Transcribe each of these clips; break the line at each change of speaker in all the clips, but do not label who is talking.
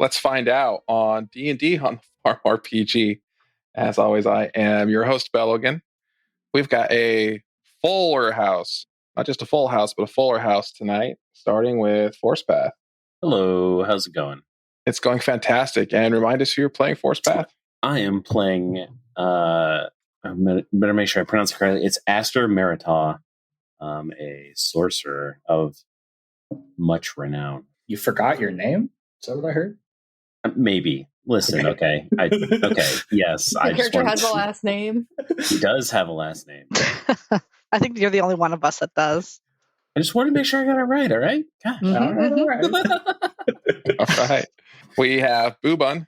Let's find out on D&D on the Farm RPG. As always, I am your host, Bellogan. We've got a fuller house. Not just a full house, but a fuller house tonight, starting with Force Path.
Hello, how's it going?
It's going fantastic. And remind us who you're playing Force Path.
I am playing, I better make sure I pronounce it correctly. It's Aster Meritaw, a sorcerer of much renown.
You forgot your name? Is that what I heard?
Maybe. Listen, okay. Okay, yes.
The character has a last name.
He does have a last name.
I think you're the only one of us that does.
I just want to make sure I got it right, all right? Gosh.
All right.
All right. We have Boobun.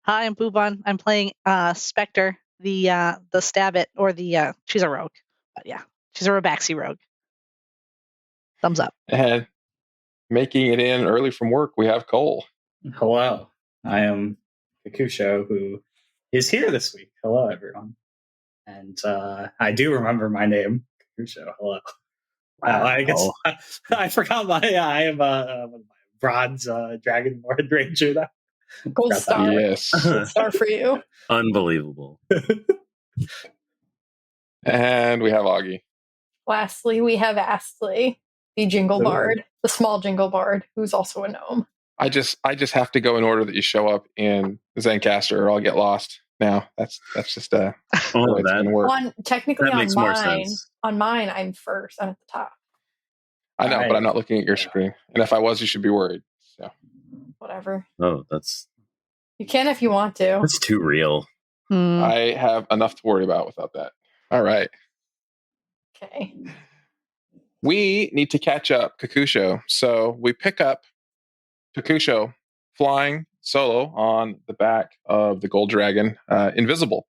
Hi, I'm Boobon. I'm playing Spectre, the stab it, or the she's a rogue. But yeah, she's a Robaxi rogue. Thumbs up.
And making it in early from work, we have Cole.
Hello. I am Kakusho, who is here this week. Hello, everyone. And I do remember my name, Kakusho. Hello. I guess I forgot I am a bronze Dragonborn Ranger now.
Gold star.
Yes.
Gold star for you.
Unbelievable.
And we have Augie.
Lastly, we have Astley, the Jingle Bard, the small Jingle Bard, who's also a gnome.
I just have to go in order that you show up in Zencaster, or I'll get lost. Now that's just the way it's gonna work.
Technically,
that
on
makes more
mine,
sense.
I'm first. I'm at the top.
I know, but I'm not looking at your screen. And if I was, you should be worried. So
Whatever.
Oh, that's
You can if you want to.
too real.
I have enough to worry about without that. All right.
Okay.
We need to catch up Kakusho. So we pick up Kakusho flying solo on the back of the gold dragon, invisible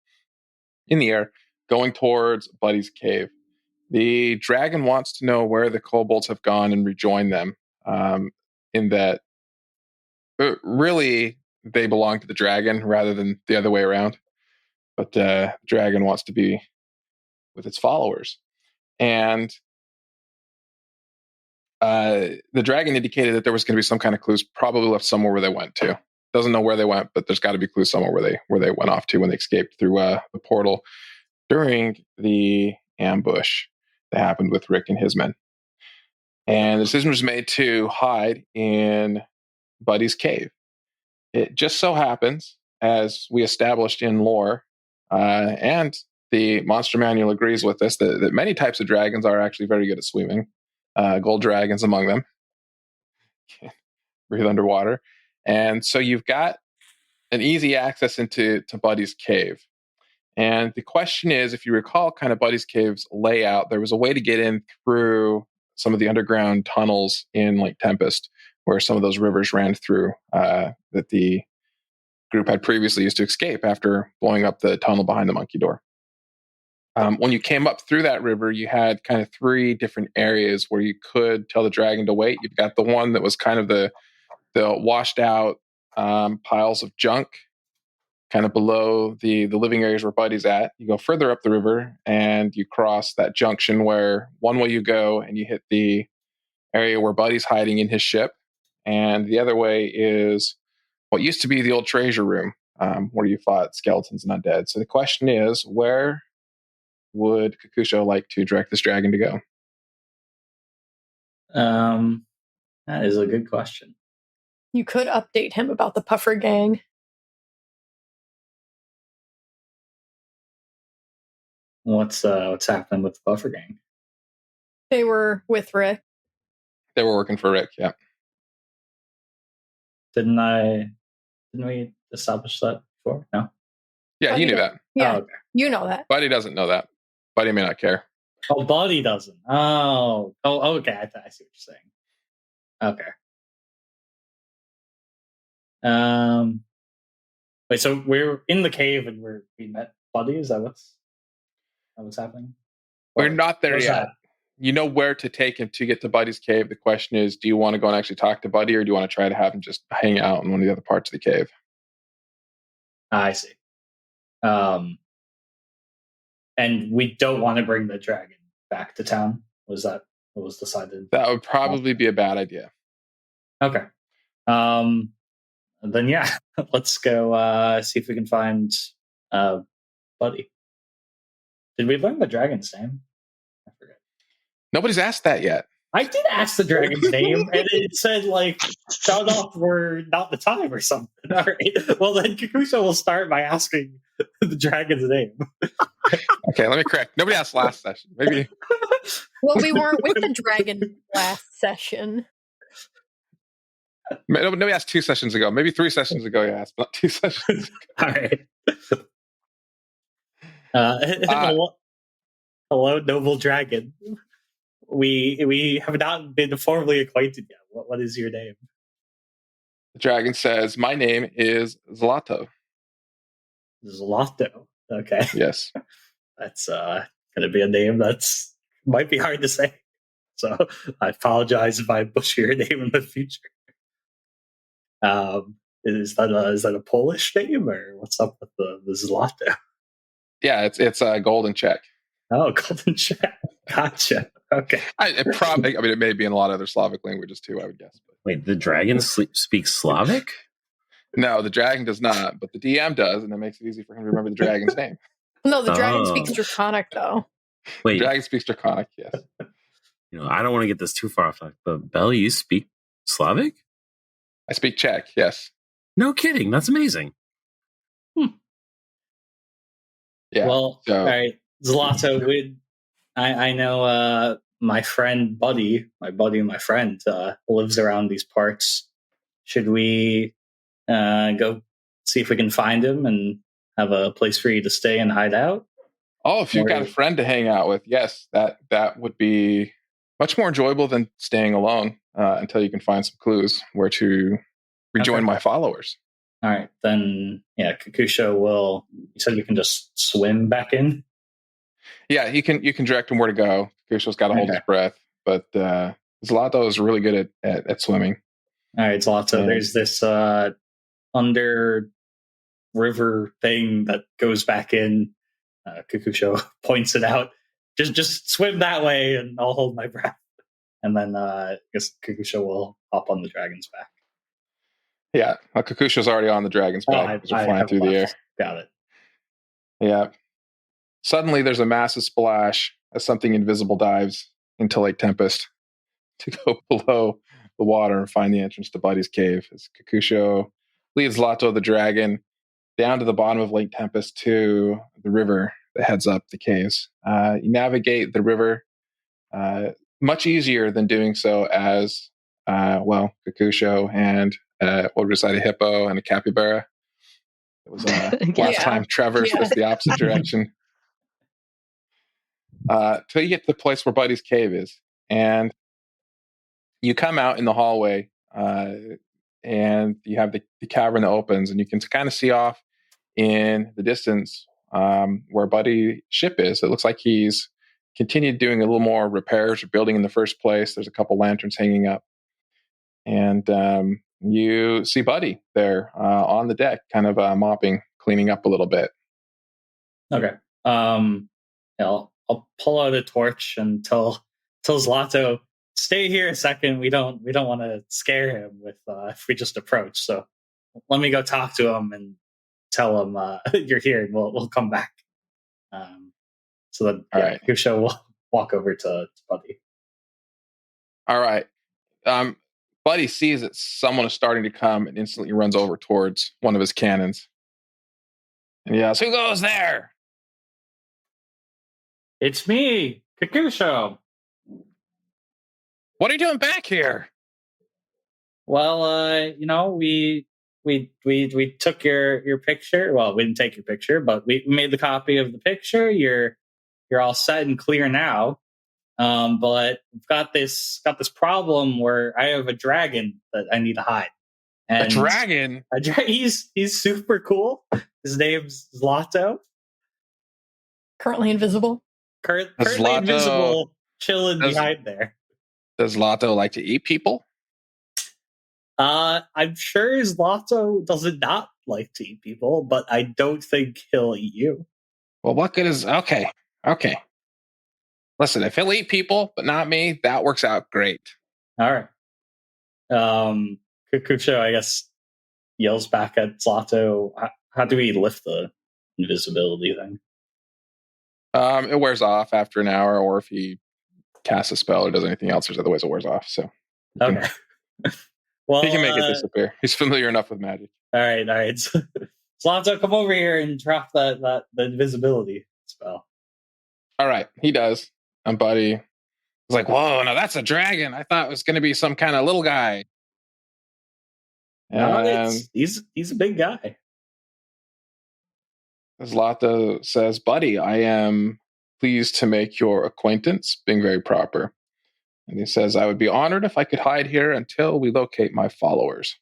in the air, going towards Buddy's cave. The dragon wants to know where the kobolds have gone and rejoin them, in that really they belong to the dragon rather than the other way around. But the dragon wants to be with its followers. And the dragon indicated that there was going to be some kind of clues, probably left somewhere where they went to. Doesn't know where they went, but there's got to be clues somewhere where they went off to when they escaped through the portal during the ambush that happened with Rick and his men. And the decision was made to hide in Buddy's cave. It just so happens, as we established in lore, and the monster manual agrees with this, that many types of dragons are actually very good at swimming. Gold dragons among them. Can't breathe underwater. And so you've got an easy access into Buddy's cave. And the question is, if you recall kind of Buddy's cave's layout, there was a way to get in through some of the underground tunnels in Lake Tempest, where some of those rivers ran through, that the group had previously used to escape after blowing up the tunnel behind the monkey door. When you came up through that river, you had kind of three different areas where you could tell the dragon to wait. You've got the one that was kind of the washed out piles of junk, kind of below the living areas where Buddy's at. You go further up the river and you cross that junction where one way you go and you hit the area where Buddy's hiding in his ship. And the other way is what used to be the old treasure room, where you fought skeletons and undead. So the question is, where would Kakusho like to direct this dragon to go?
That is a good question.
You could update him about the Puffer Gang.
What's happening with the Buffer Gang?
They were with Rick.
They were working for Rick, yeah.
Didn't we establish that before? No.
Yeah, you knew that.
Yeah,
Oh, okay.
You know that.
Buddy doesn't know that. Buddy may not care.
Oh, Buddy doesn't. Oh, okay. I see what you're saying. Okay. Wait. So we're in the cave and we met Buddy. Is that what's happening?
We're not there yet.
That?
You know where to take him to get to Buddy's cave. The question is, do you want to go and actually talk to Buddy, or do you want to try to have him just hang out in one of the other parts of the cave?
I see. And we don't want to bring the dragon back to town. Was that what was decided?
That would probably be a bad idea.
Okay. Then yeah, let's go see if we can find Buddy. Did we learn the dragon's name? I forget.
Nobody's asked that yet.
I did ask the dragon's name, and it said like, "Shut up, we're not the time" or something. All right. Well, then Kakusha will start by asking the dragon's name.
Okay, let me correct. Nobody asked last session. Maybe.
Well, we weren't with the dragon last session.
Nobody asked 2 sessions ago. Maybe 3 sessions ago you asked, but not 2 sessions ago.
All right. Hello, noble dragon. We have not been formally acquainted yet. What is your name?
The dragon says, "My name is Zlato."
Zlato. Okay.
Yes.
That's gonna be a name that's might be hard to say. So I apologize if I butcher your name in the future. Is that a Polish name, or what's up with the Zlato?
Yeah, it's a golden check.
Oh, golden check. Gotcha. Okay.
It may be in a lot of other Slavic languages too, I would guess. But.
Wait, the dragon speaks Slavic?
No, the dragon does not, but the DM does, and it makes it easy for him to remember the dragon's name.
No, the dragon speaks Draconic, though.
Wait,
the dragon speaks Draconic, yes.
I don't want to get this too far off, but Belle, you speak Slavic?
I speak Czech, yes.
No kidding. That's amazing.
Yeah.
Well, all right, Zlato. I know my friend Buddy, my friend, lives around these parts. Should we go see if we can find him and have a place for you to stay and hide out?
Oh, if you've got a friend to hang out with, yes, that would be much more enjoyable than staying alone until you can find some clues where to rejoin my followers.
All right, then, yeah, Kakusha will. You said you can just swim back in?
Yeah, you can direct him where to go. Kakusha's got to hold his breath, but Zlato is really good at swimming.
All right, Zlato, there's this under river thing that goes back in. Kakusha points it out. Just swim that way, and I'll hold my breath. And then I guess Kakusha will hop on the dragon's back.
Yeah, Kakusha's already on the dragon's back. They're flying through the air.
Got it.
Yeah. Suddenly, there's a massive splash as something invisible dives into Lake Tempest to go below the water and find the entrance to Buddy's cave. As Kakusha leads Zlato the dragon down to the bottom of Lake Tempest to the river that heads up the caves. You navigate the river much easier than doing so as, Kakusha and what was a hippo and a capybara. It was last time traversed was the opposite direction. Till you get to the place where Buddy's cave is. And you come out in the hallway and you have the cavern that opens, and you can kind of see off in the distance where Buddy's ship is. It looks like he's continued doing a little more repairs or building in the first place. There's a couple lanterns hanging up. And you see Buddy there on the deck, kind of mopping, cleaning up a little bit.
Okay. I'll pull out a torch and tell Zlato, stay here a second. We don't want to scare him with if we just approach. So let me go talk to him and tell him you're here, and we'll come back. So then, Kakusha will walk over to Buddy.
All right. Buddy sees that someone is starting to come and instantly runs over towards one of his cannons. And he yells, "Who goes there?"
It's me, Kakusha.
What are you doing back here?
Well, we took your picture. Well, we didn't take your picture, but we made the copy of the picture. You're all set and clear now. But we've got this problem where I have a dragon that I need to hide. And
a dragon?
He's super cool. His name's Zlato.
Currently invisible.
Currently invisible, chilling behind there.
Does Zlato like to eat people?
I'm sure Zlato does not like to eat people, but I don't think he'll eat you.
Well, what good is... Okay. Listen, if he'll eat people, but not me, that works out great.
All right. Kakusha, I guess, yells back at Zlato, how do we lift the invisibility thing?
It wears off after an hour, or if he casts a spell or does anything else, there's other ways it wears off. So
Okay. Well,
he can make it disappear. He's familiar enough with magic.
All right. Zlato, come over here and drop the invisibility spell.
All right, he does. And Buddy is like, "Whoa, no, that's a dragon. I thought it was going to be some kind of little guy."
No, he's a big guy.
Zlata says, "Buddy, I am pleased to make your acquaintance," being very proper. And he says, "I would be honored if I could hide here until we locate my followers."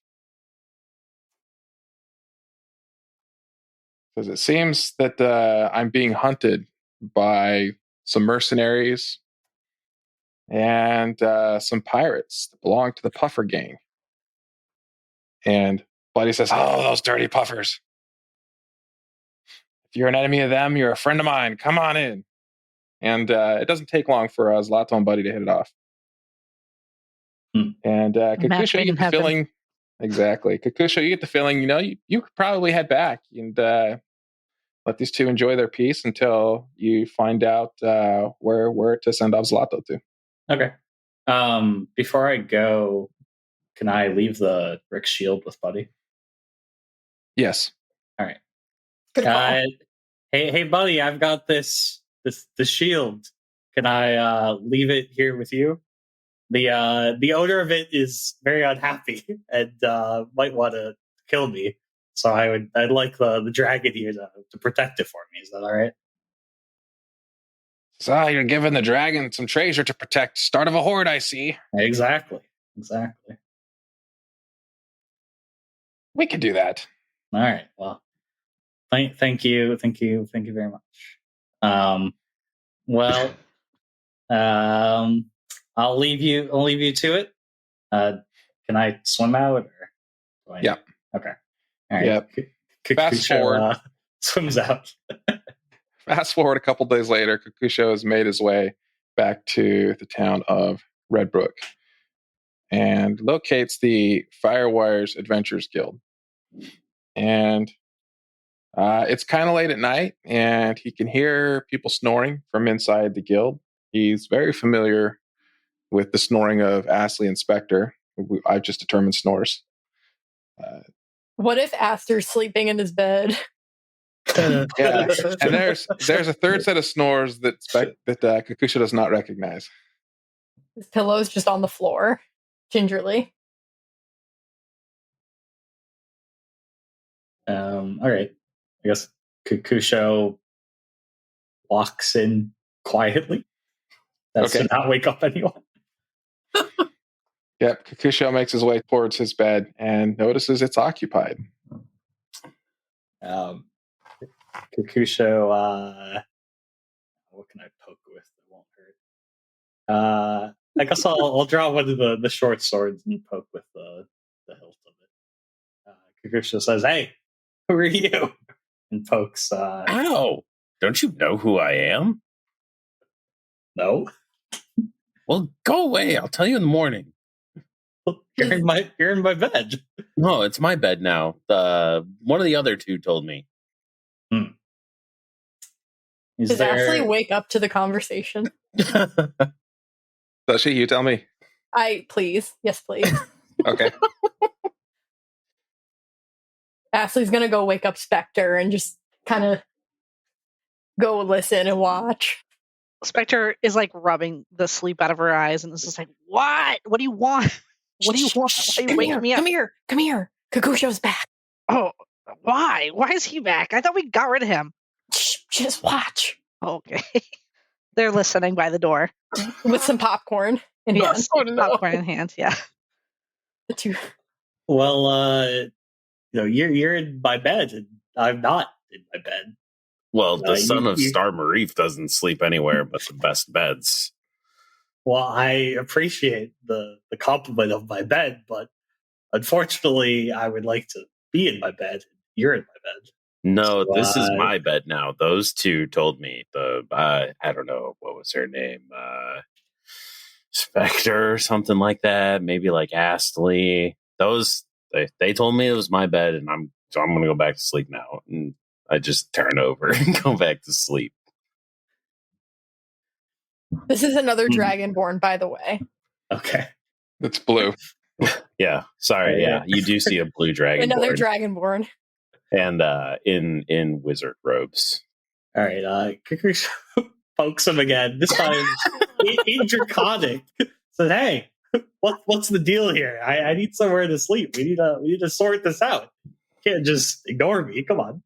Says, "It seems that I'm being hunted by some mercenaries and some pirates that belong to the Puffer gang." And Buddy says, "Oh, those dirty puffers. If you're an enemy of them, you're a friend of mine. Come on in." And it doesn't take long for Zlato and Buddy to hit it off. And Kakusha, you get the feeling, exactly. Kakusha, you get the feeling, you could probably head back and let these two enjoy their peace until you find out where to send off Zlato to.
Okay. Before I go, can I leave the Rick shield with Buddy?
Yes.
All right. Hey, Buddy, I've got the shield. Can I leave it here with you? The owner of it is very unhappy and might want to kill me. So I'd like the dragon here to protect it for me. Is that all right?
So you're giving the dragon some treasure to protect. Start of a horde, I see.
Exactly.
We could do that.
All right. Well, thank you very much. I'll leave you to it. Can I swim out? Or
yeah.
Okay. All right.
Yep. Fast forward.
Swims out.
Fast forward a couple days later, Kakusho has made his way back to the town of Redbrook and locates the Firewires Adventurers Guild. And it's kind of late at night, and he can hear people snoring from inside the guild. He's very familiar with the snoring of Astley and Spectre, who I've just determined snores.
What if Aster's sleeping in his bed?
Yeah, and there's a third set of snores that Kakusha does not recognize.
His pillow's just on the floor, gingerly.
All right. I guess Kakusho walks in quietly. That's to not wake up anyone.
Yep, Kakusho makes his way towards his bed and notices it's occupied.
Kakusho, what can I poke with that won't hurt? I guess I'll draw one of the short swords and poke with the hilt of it. Kakusho says, "Hey, who are you?" And pokes.
Ow! Don't you know who I am?
No.
Well, go away. I'll tell you in the morning.
You're in my bed.
No, it's my bed now. One of the other two told me.
Does Ashley wake up to the conversation?
Does she? You tell me.
Please. Yes, please.
Okay.
Ashley's gonna go wake up Spectre and just kind of go listen and watch.
Spectre is like rubbing the sleep out of her eyes and is just like, "What? What do you want? What do you want? Why are you waking me up?
Come here. Kakusho's back."
Oh, why? Why is he back? I thought we got rid of him.
Just watch.
Okay. They're listening by the door.
With some popcorn in hand.
Yes, popcorn in hand, yeah.
The two.
Well, you're in my bed, and I'm not in my bed.
Well, the son of Star Marif doesn't sleep anywhere but the best beds.
Well, I appreciate the compliment of my bed, but unfortunately, I would like to be in my bed. You're in my bed.
No, so, this is my bed now. Those two told me. I don't know, what was her name? Spectre or something like that. Maybe like Astley. Those They told me it was my bed, and I'm going to go back to sleep now. And I just turn over and go back to sleep.
This is another Dragonborn, by the way.
Okay.
It's blue.
Yeah, sorry. Yeah, you do see a blue dragon.
Another Dragonborn.
And in wizard robes.
All right. Kakusho pokes him again. This time in Draconic. Said, "Hey, what's the deal here? I need somewhere to sleep. We need to sort this out. You can't just ignore me. Come on."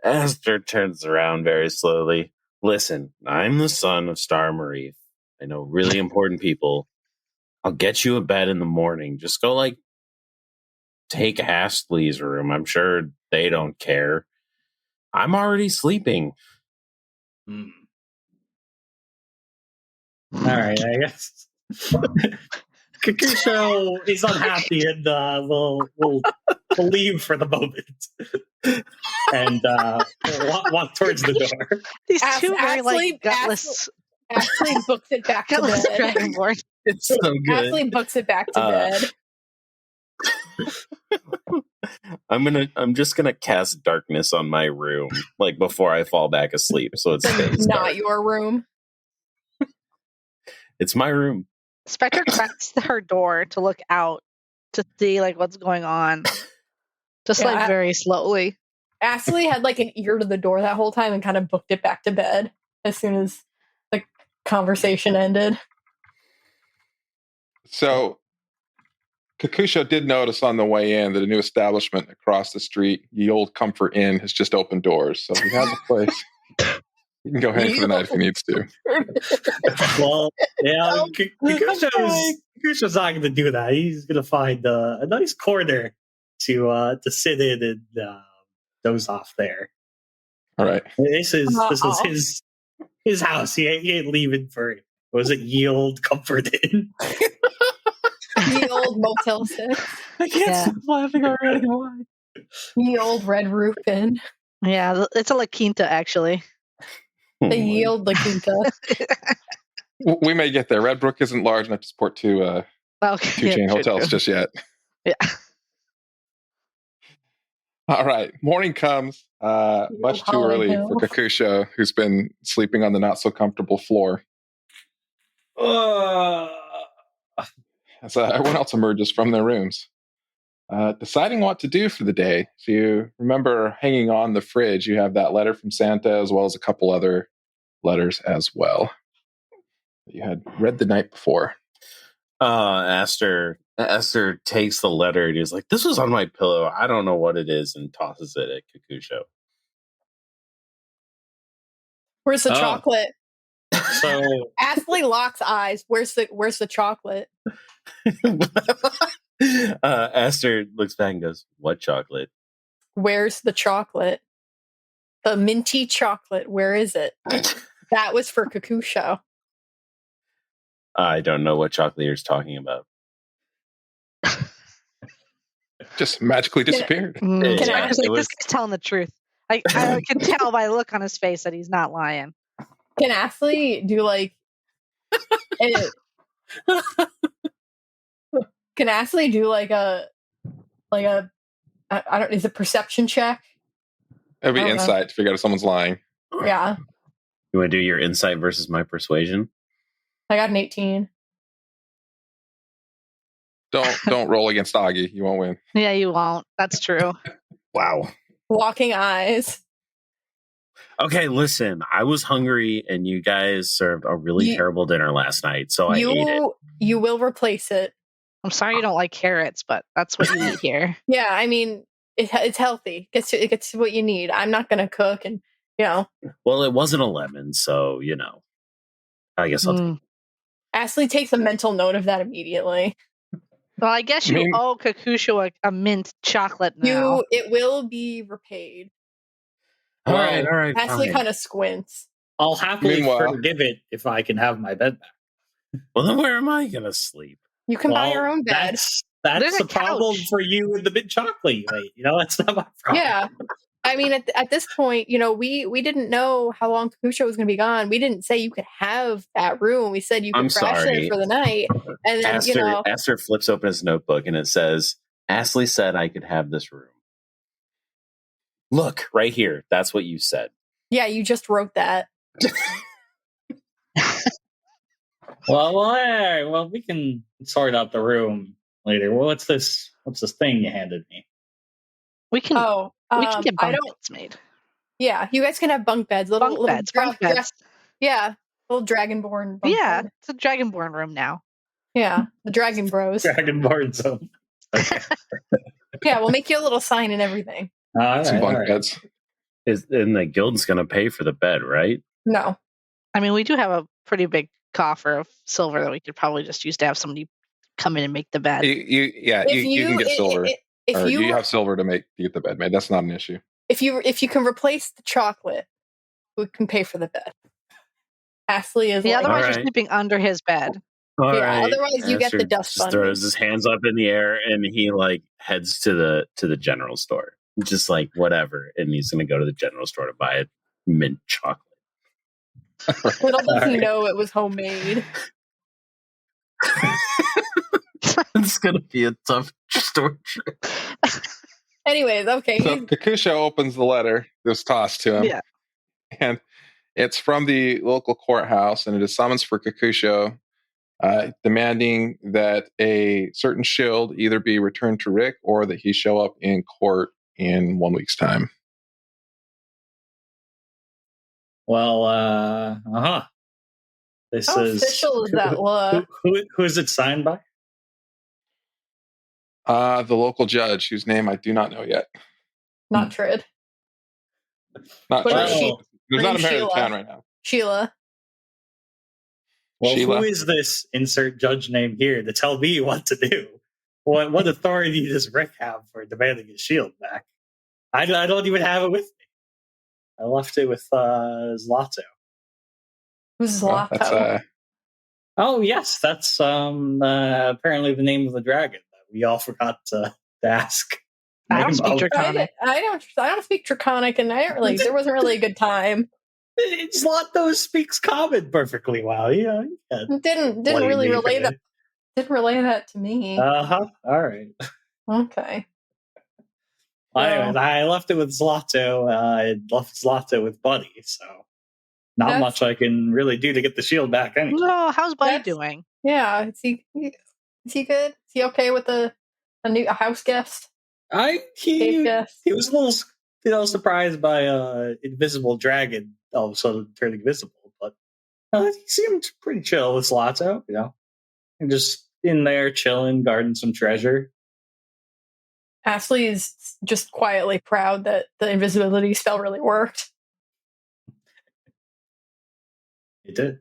Aster turns around very slowly. Listen, I'm the son of Star Marif. I know really important people. I'll get you a bed in the morning. Just go take Astley's room. I'm sure they don't care. I'm already sleeping.
All right, I guess Kakusho is unhappy and will leave for the moment and walk towards the door.
These two very gutless.
Ashley books it back to
Gutless
bed.
Dragonborn.
It's so good.
Ashley books it back to bed.
I'm just gonna cast darkness on my room before I fall back asleep, so it stays
Not
dark.
your room.
It's my room.
Spectre cracks her door to look out to see what's going on, just very slowly.
Ashley had an ear to the door that whole time and kind of booked it back to bed as soon as the conversation ended.
So Kakusho did notice on the way in that a new establishment across the street, the Old Comfort Inn, has just opened doors. So he has a place. You can go hang for the night if he needs to.
Well, yeah, Kakusho's not going to do that. He's going to find a nice corner to sit in and doze off there.
All right.
This is his house. He ain't leaving for Ye Old Comfort Inn.
Ye Old Motel 6.
I can't stop laughing already. Why?
Ye Old Red Roof Inn.
Yeah, it's a La Quinta, actually.
The Ye Old La Quinta.
We may get there. Red Brook isn't large enough to support two chain hotels just yet.
Yeah.
All right. Morning comes much too early for Kakusho, who's been sleeping on the not so comfortable floor. As everyone else emerges from their rooms. Deciding what to do for the day. So you remember hanging on the fridge, you have that letter from Santa as well as a couple other letters as well that you had read the night before.
Aster takes the letter and he's like, "This was on my pillow. I don't know what it is," and tosses it at Kakusho.
Where's the chocolate?
So
Ashley locks eyes. Where's the chocolate?
Aster looks back and goes, "What chocolate?
Where's the chocolate? The minty chocolate. Where is it?" That was for Kakusho.
I don't know what chocolate you're talking about.
Just magically disappeared.
This guy's telling the truth. I can tell by the look on his face that he's not lying.
Can Ashley do Can Ashley do a I don't, is it perception check?
It'd be insight to figure out if someone's lying.
Yeah.
You want to do your insight versus my persuasion?
I got an 18.
Don't roll against Augie. You won't win.
Yeah, you won't. That's true.
Wow.
Locking eyes.
Okay, listen. I was hungry, and you guys served a really terrible dinner last night, so I ate it.
You will replace it.
I'm sorry you don't like carrots, but that's what you eat here.
Yeah, I mean, it's healthy. It gets what you need. I'm not going to cook, and
Well, it wasn't a lemon, so I guess I'll take it.
Ashley takes a mental note of that immediately.
Well, I guess you owe Kakusho a mint chocolate now.
It will be repaid.
All right.
Ashley kind of squints.
I'll happily forgive it if I can have my bed back.
Well, then where am I going to sleep?
You can buy your own bed.
That's a problem for you with the mint chocolate you ate. That's not my problem.
Yeah. I mean, at this point, we didn't know how long Kakusha was going to be gone. We didn't say you could have that room. We said you could
I'm
crash
sorry.
there for the night. And then,
Aster flips open his notebook and it says, Astley said I could have this room. Look, right here. That's what you said.
Yeah, you just wrote that.
Well, we can sort out the room later. Well, what's this thing you handed me?
We can get
I
bunk
don't.
beds made.
Yeah, you guys can have bunk beds.
Bunk beds.
Yeah, little Dragonborn bunk bed.
It's a Dragonborn room now.
Yeah, the Dragon Bros.
Dragonborn zone. Okay.
Yeah, we'll make you a little sign and everything.
Some bunk beds.
And the guild's going to pay for the bed, right?
No.
I mean, we do have a pretty big coffer of silver that we could probably just use to have somebody come in and make the bed.
You can get silver. You have silver to get the bed made. That's not an issue.
If you can replace the chocolate, we can pay for the bed. Astley is
otherwise you're sleeping under his bed.
Otherwise you get the dust
bunny. Throws his hands up in the air and he heads to the general store. Just whatever. And he's gonna go to the general store to buy a mint chocolate.
Little does he know it was homemade.
It's gonna be a tough store trip.
Anyways, okay.
So Kakusha opens the letter that was tossed to him.
Yeah.
And it's from the local courthouse, and it is summons for Kakusho, demanding that a certain shield either be returned to Rick or that he show up in court in 1 week's time.
Well, This
How
is
official is that look?
Who is it signed by?
The local judge, whose name I do not know yet.
Not Trid.
Not Trid. There's not a mayor of the
Sheila.
town right now.
Sheila.
Well,
Sheila?
Who is this insert judge name here to tell me what to do? What authority does Rick have for demanding his shield back? I don't even have it with me. I left it with Zlato.
Who's Zlato?
Oh yes, that's apparently the name of the dragon that we all forgot to ask.
I don't speak Draconic.
I don't speak Draconic, and there wasn't really a good time.
Zlato speaks Common perfectly well. Yeah.
Didn't really relay that. Didn't relay that to me.
All right.
Okay.
Anyways, I left it with Zlato. I left Zlato with Buddy, so not much I can really do to get the shield back anyway.
No, how's Buddy doing?
Yeah, is he good? Is he okay with a house guest?
He was a little surprised by invisible dragon all of a sudden turning visible, but he seemed pretty chill with Zlato, and just in there chilling, guarding some treasure.
Ashley is just quietly proud that the invisibility spell really worked.
It did.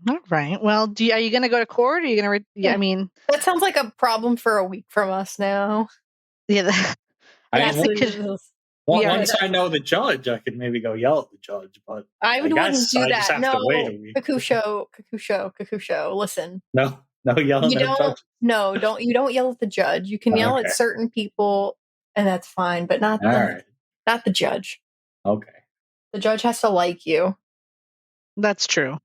All right. Well, are you going to go to court? Or are you going to? I mean,
that sounds like a problem for a week from us now.
Yeah.
Once I know the judge, I could maybe go yell at the judge. But
I wouldn't do that. No, Kakusho. Listen.
No yelling at the judge.
No, you don't yell at the judge. You can yell at certain people, and that's fine, but not the judge.
Okay.
The judge has to like you.
That's true.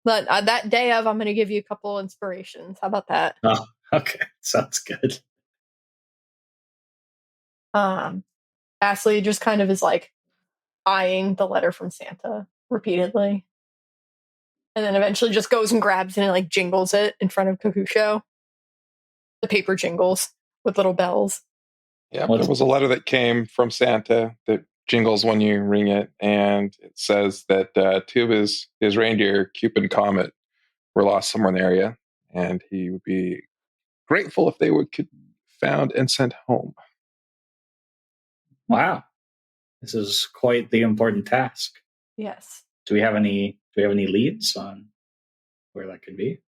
But that day of, I'm going to give you a couple inspirations. How about that?
Oh, okay. Sounds good.
Ashley just kind of is eyeing the letter from Santa repeatedly. And then eventually just goes and grabs it and jingles it in front of Kakusho. The paper jingles with little bells.
Yeah, there was a letter that came from Santa that jingles when you ring it, and it says that two of his reindeer, Cupid and Comet, were lost somewhere in the area, and he would be grateful if they would be found and sent home.
Wow, this is quite the important task.
Yes.
Do we have any leads on where that could be?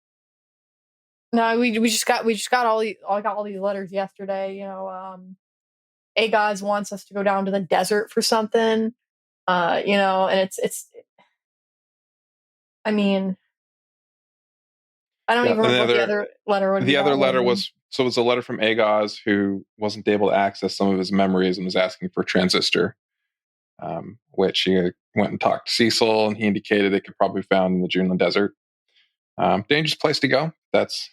No, we just got all these letters yesterday. Agaz wants us to go down to the desert for something. And it's. I mean, I don't even remember what the other letter would be.
The other letter was So it was a letter from Agaz, who wasn't able to access some of his memories and was asking for transistor, which he went and talked to Cecil, and he indicated it could probably be found in the Juneland Desert. Dangerous place to go. That's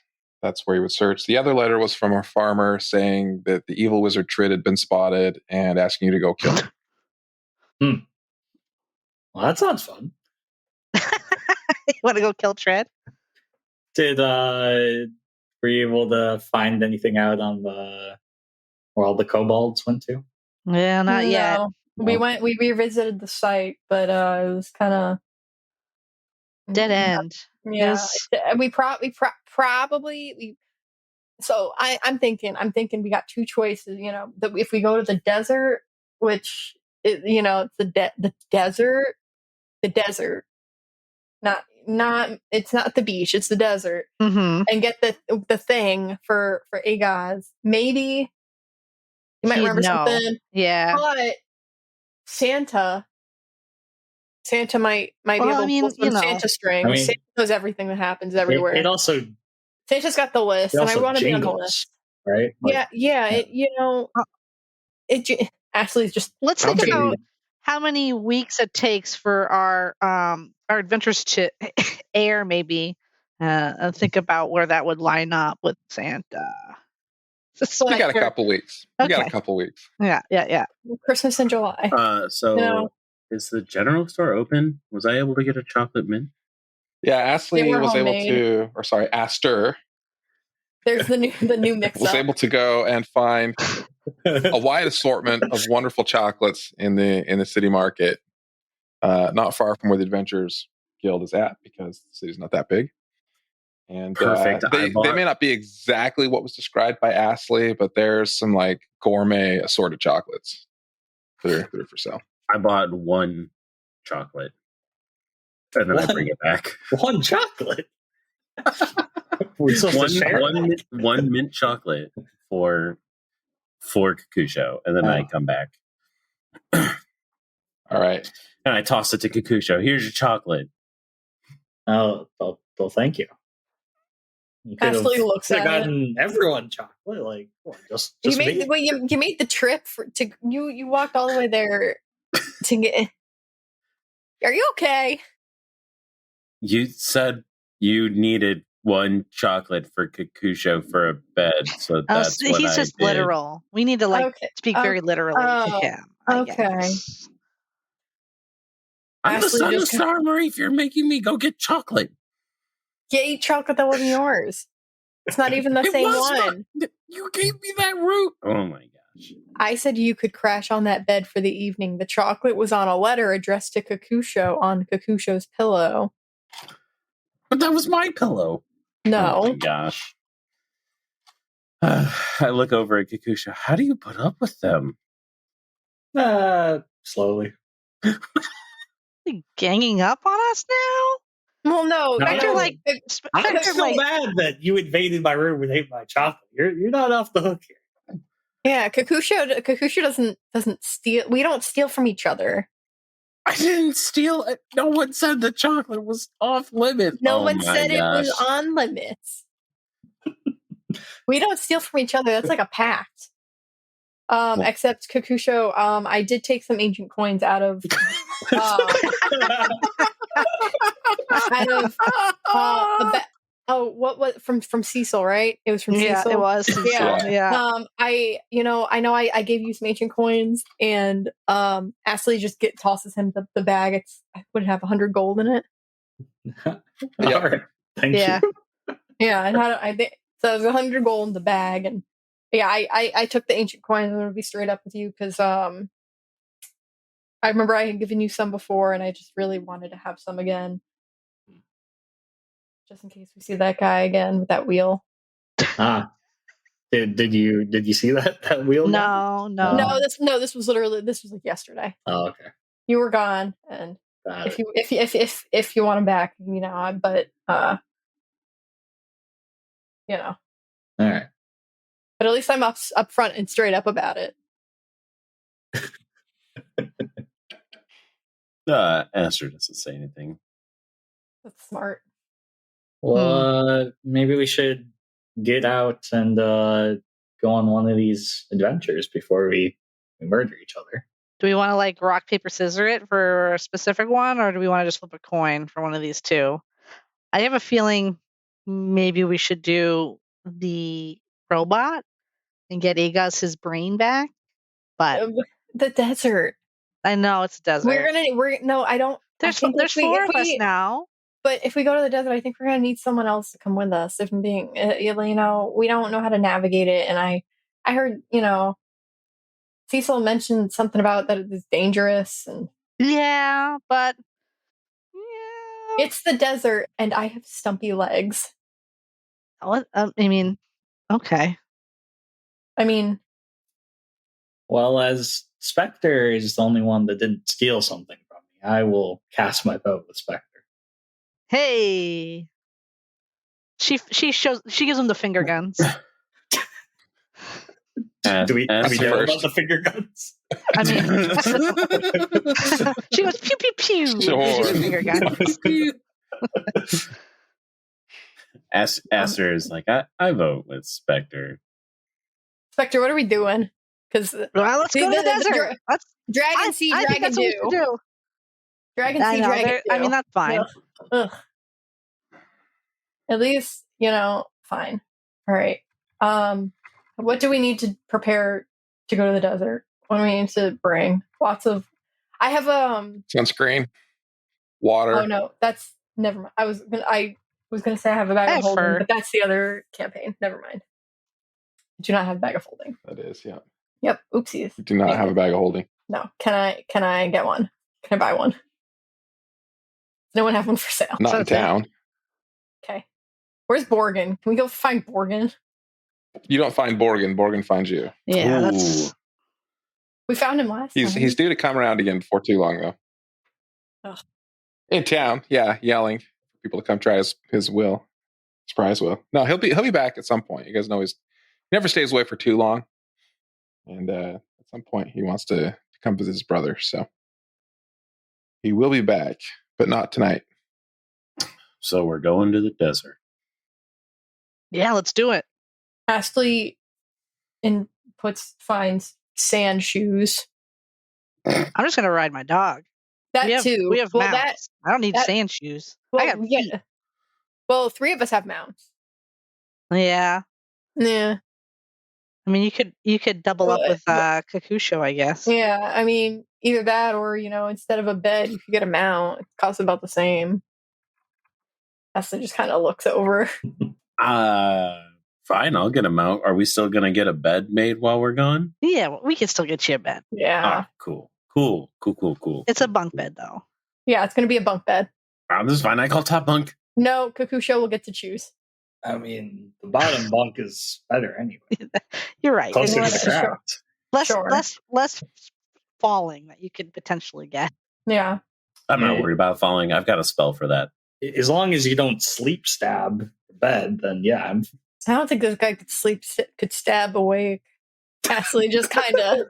where he would search. The other letter was from a farmer saying that the evil wizard Trid had been spotted and asking you to go kill him.
Well, that sounds fun.
You want to go kill Trid?
Were you able to find anything out on where all the kobolds went to?
Yeah, not yet.
We revisited the site, but it was kind of
dead end.
Yeah, we probably. So I'm thinking we got two choices. That if we go to the desert, which it's the desert, not it's not the beach, it's the desert,
Mm-hmm.
and get the thing for Agaz. Maybe you might remember something.
Yeah,
but Santa might be able to pull some Santa strings. Santa knows everything that happens everywhere.
It also
Santa's got the list, and I want to be on the list,
right?
Ashley's just.
Let's think about how many weeks it takes for our adventures to air, maybe, and think about where that would line up with Santa.
We got a couple weeks.
Yeah.
Christmas in July.
Is the general store open? Was I able to get a chocolate mint?
Yeah, Ashley was able to, or sorry, Aster.
There's the new mix.
Was able to go and find a wide assortment of wonderful chocolates in the city market, not far from where the Adventurers Guild is at, because the city's not that big. And
perfect.
They may not be exactly what was described by Ashley, but there's some like gourmet assorted chocolates that are for sale.
I bought one chocolate, and then I bring it back.
One chocolate.
one mint chocolate for Kakusho, and then I come back.
All right,
and I toss it to Kakusho. Here's your chocolate.
Oh, well, thank you. You could have gotten everyone chocolate, like just
you made you made the trip you walked all the way there to get. Are you okay?
You said you needed one chocolate for Kakusho for a bed, so that's what
he's just literal. We need to speak very literally to him.
Okay.
I'm the son of Star Marie. If you're making me go get chocolate.
You ate chocolate that wasn't yours. It's not even the same one.
You gave me that root. Oh my gosh.
I said you could crash on that bed for the evening. The chocolate was on a letter addressed to Kakusho on Kakusho's pillow.
But that was my pillow.
No.
Oh my gosh. I look over at Kakusho. How do you put up with them?
Slowly.
Ganging up on us now?
Well, no.
I'm so mad that you invaded my room and ate my chocolate. You're not off the hook here.
Yeah, Kakusho doesn't steal. We don't steal from each other.
I didn't steal it. No one said the chocolate was off limits.
No one said it was on limits. We don't steal from each other. That's like a pact. Except Kakusho, I did take some ancient coins out of what from Cecil, right? It was from Cecil.
Yeah, it was.
Yeah. I know I gave you some ancient coins, and Ashley just tosses him the bag. I would have 100 gold in it.
Yeah. Thank you.
Yeah, and so it was 100 gold in the bag, and yeah, I took the ancient coins. I'm gonna be straight up with you because I remember I had given you some before, and I just really wanted to have some again, just in case we see that guy again with that wheel.
Did you see that wheel?
No.
This was like yesterday.
Oh, okay.
You were gone, and if you want him back, but
All right.
But at least I'm up front and straight up about it.
Aster doesn't say anything.
That's smart.
Well, maybe we should get out and go on one of these adventures before we murder each other.
Do we want to like rock, paper, scissors it for a specific one, or do we want to just flip a coin for one of these two? I have a feeling maybe we should do the robot and get Agas his brain back. But
The desert.
I know it's a desert.
I don't.
There's 4 of us now.
But if we go to the desert, I think we're gonna need someone else to come with us. If I'm being, we don't know how to navigate it, and I heard, Cecil mentioned something about that it's dangerous, and
yeah, but
it's the desert, and I have stumpy legs.
What? Okay.
Well, as Spectre is the only one that didn't steal something from me, I will cast my vote with Spectre.
Hey, she gives him the finger guns.
Do we know about the finger guns?
I mean, she goes pew pew pew.
Sure.
Finger guns.
Aster is like, I vote with Spectre.
Spectre, what are we doing? Because
let's go to the desert.
Dragon see, dragon do. Dragon see, dragon do.
I mean, that's fine.
Ugh. At least, fine. All right. What do we need to prepare to go to the desert? What do we need to bring? I have
sunscreen, water.
Oh no, that's never mind. I was gonna say I have a bag of holding, but that's the other campaign. Never mind. I do not have a bag of holding.
That is, yeah.
Yep. Oopsies.
You do not have a bag of holding.
No. Can I get one? Can I buy one? Does no one have one for sale?
Not in town.
Okay. Where's Borgin? Can we go find Borgin?
You don't find Borgin. Borgin finds you.
Yeah,
we found him last time.
He's due to come around again before too long, though.
Ugh.
In town, yeah, yelling for people to come try his will. Surprise will. No, he'll be back at some point. You guys know he never stays away for too long. And at some point he wants to come visit his brother, so he will be back, but not tonight.
So we're going to the desert.
Yeah, let's do it.
Astley finds sand shoes.
I'm just gonna ride my dog.
Too.
We have mounts. I don't need sand shoes.
Well,
I got feet.
Well, 3 of us have mounts.
Yeah.
Yeah.
I mean, you could double up with Kakusho, I guess.
Yeah, I mean, either that or, instead of a bed, you could get a mount. It costs about the same. Astley just kind of looks over.
Fine, I'll get a mount. Are we still going to get a bed made while we're gone?
Yeah, we can still get you a bed.
Yeah.
Cool.
It's a bunk bed, though.
Yeah, it's going to be a bunk bed.
This is fine. I call top bunk.
No, Kakusho will get to choose.
I mean, the bottom bunk is better anyway.
You're right.
Closer to the ground.
Less falling that you could potentially get.
Yeah.
I'm not worried about falling. I've got a spell for that.
As long as you don't sleep stab the bed, then yeah.
I don't think this guy could stab awake. Astley just kind of.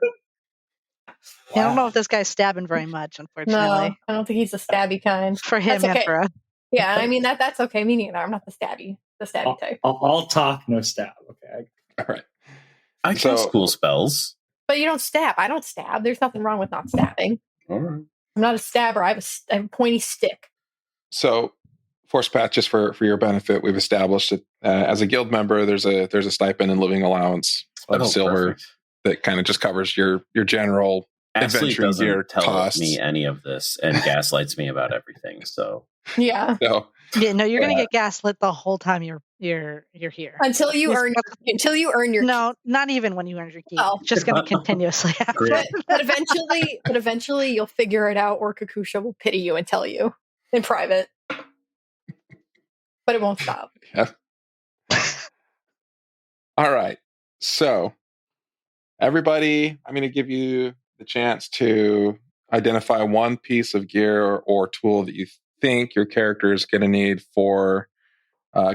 I don't know if this guy's stabbing very much, unfortunately.
No, I don't think he's the stabby kind.
For him,
that's okay.
for us.
Yeah, I mean that's okay. Me neither. I'm not the stabby type.
I'll talk, no stab. Okay.
All right.
I cast cool spells.
But you don't stab. I don't stab. There's nothing wrong with not stabbing.
All right.
I'm not a stabber. I have a pointy stick.
So, Force Pat, just for your benefit, we've established that as a guild member, there's a stipend and living allowance of silver that kind of just covers your general
Ashley
adventuring gear
tell
costs.
Me any of this and gaslights me about everything. So
yeah,
yeah, no, you're gonna get gaslit the whole time you're here
until you earn your.
No, not even when you earn your keep. Oh. It's just gonna continuously happen.
But eventually you'll figure it out, or Kakusha will pity you and tell you in private. But it won't stop.
Yeah. All right. So, everybody, I'm going to give you the chance to identify one piece of gear or tool that you think your character is going to need for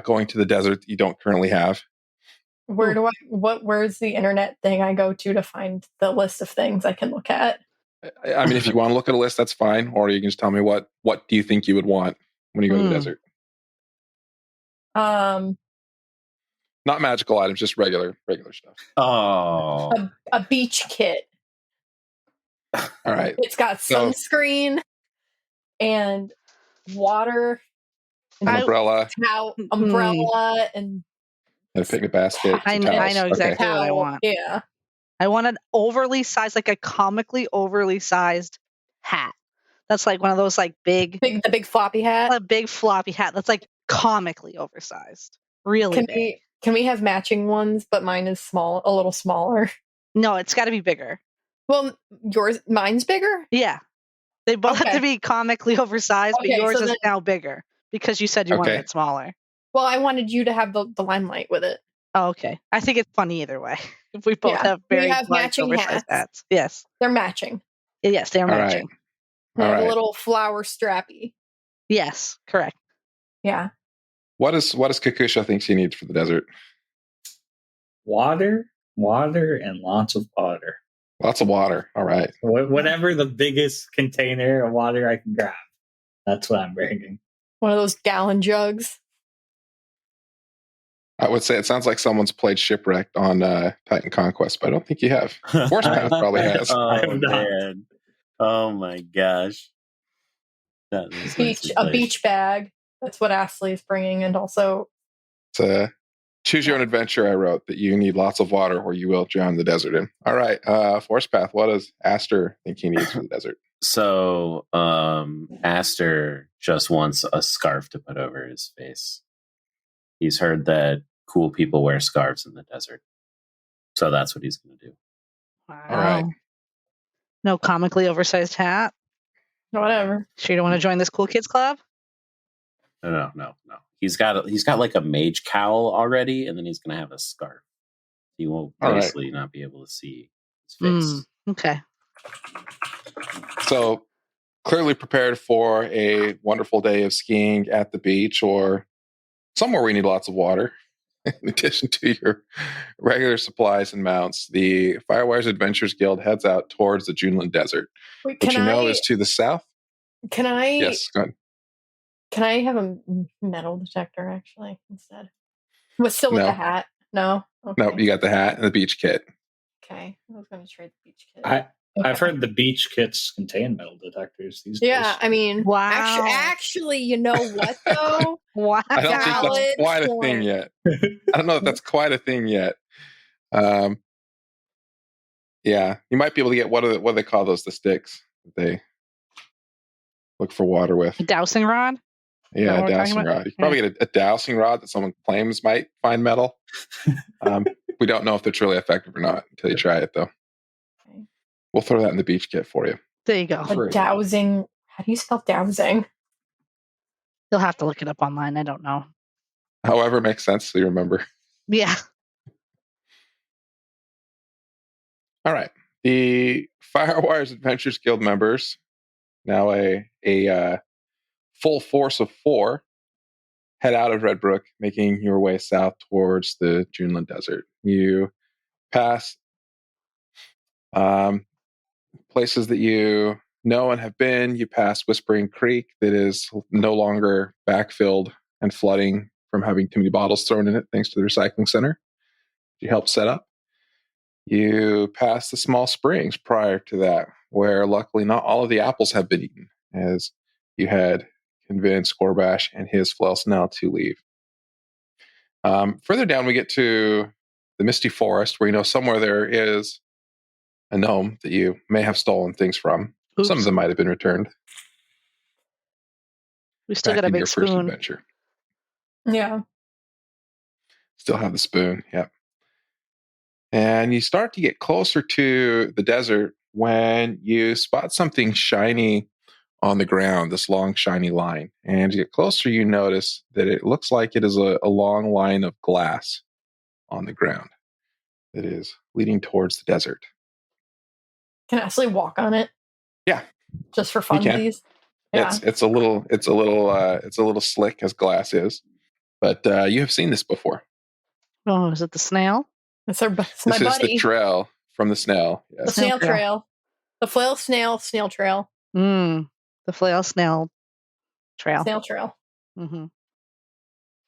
going to the desert that you don't currently have.
Where's the internet thing I go to find the list of things I can look at?
I mean, if you want to look at a list, that's fine. Or you can just tell me what do you think you would want when you go to the desert? Not magical items, just regular stuff.
Oh.
A beach kit.
All right.
It's got
So-
sunscreen and water,
An umbrella,
umbrella, and
and a picnic basket.
I
some
know
towels.
exactly
Okay.
what I
towel.
want.
Yeah.
I want an overly sized, like a comically overly sized hat. That's like one of those like the
big floppy hat.
a big floppy hat that's like comically oversized. Really big.
Can we have matching ones, but mine is a little smaller?
No, it's got to be bigger.
Well, mine's bigger?
Yeah. They both have
Okay.
to be comically oversized, but
Okay,
yours
so
is
then-
now bigger because you said you wanted
Okay.
it smaller.
Well, I wanted you to have the limelight with it.
Oh, okay. I think it's funny either way. If we both
Yeah.
have
We
very
have
large
matching
oversized
hats.
hats. Yes.
They're matching.
Yes, they are
All right.
matching.
They
All
have
right.
a little flower strappy.
Yes, correct.
Yeah.
What does Kakusha think she needs for the desert?
Water, and lots of water.
Lots of water. All right.
Whatever the biggest container of water I can grab. That's what I'm bringing.
One of those gallon jugs.
I would say it sounds like someone's played Shipwrecked on Titan Conquest, but I don't think you have. Force Path probably has.
Oh,
I have not.
man. Oh, my gosh. That is nicely
A
played.
beach bag. That's what Ashley is bringing, and also
It's a choose your own adventure. I wrote that you need lots of water or you will drown the desert in. All right. Force Path. What does Aster think he needs for the desert?
So, Aster just wants a scarf to put over his face. He's heard that cool people wear scarves in the desert. So that's what he's going to do.
Wow.
All right.
No comically oversized hat.
whatever.
Sure you don't want to join this cool kids club?
No. He's got like a mage cowl already, and then he's going to have a scarf. He will
All right.
basically not be able to see his face.
Okay.
So clearly prepared for a wonderful day of skiing at the beach or somewhere where you need lots of water. In addition to your regular supplies and mounts, the Firewires Adventures Guild heads out towards the Juneland Desert,
Wait,
which is to the south.
Can I?
Yes, go ahead.
Can I have a metal detector actually instead? With the
No.
hat? No. Okay.
No, you got the hat and the beach kit.
Okay, I was going to trade the beach kit.
I've heard the beach kits contain metal detectors these days.
Yeah, I mean,
Wow.
Actually, you know what though?
Wow.
I don't think
Valid
that's quite a
point.
thing yet. I don't know if that's quite a thing yet. Yeah, you might be able to get what do they call those? The sticks that they look for water with.
A dowsing rod?
Yeah,
what
a
we're talking
dowsing
about?
rod. You can probably get a dowsing rod that someone claims might find metal. We don't know if it's really effective or not until you try it, though.
Okay.
We'll throw that in the beach kit for you.
There you go.
A dowsing. How do you spell dowsing?
You'll have to look it up online. I don't know.
However, it makes sense so you remember.
Yeah.
All right. The Firewires Adventures Guild members, now a full force of 4, head out of Red Brook, making your way south towards the Juneland Desert. You pass places that you know and have been. You pass Whispering Creek that is no longer backfilled and flooding from having too many bottles thrown in it, thanks to the recycling center you helped set up. You pass the small springs prior to that, where luckily not all of the apples have been eaten, as you had convinced Gorbash and his flail snail to leave. Further down, we get to the Misty Forest, where you know somewhere there is a gnome that you may have stolen things from.
Oops.
Some of them might have been returned.
We still
Back
got a
in
big
your first
spoon.
adventure.
Yeah.
Still have the spoon, yep. And you start to get closer to the desert when you spot something shiny on the ground, this long, shiny line. And as you get closer, you notice that it looks like it is a long line of glass on the ground that is leading towards the desert.
Can I actually walk on it?
Yeah.
Just for
You can.
funsies? Yeah.
It's a little slick as glass is, but you have seen this before.
Oh, is it the snail?
It's my
This is
buddy.
the trail from the snail.
The
Yes.
snail
Snail
trail. The flail snail trail.
The flail snail trail.
Snail trail.
Mm-hmm.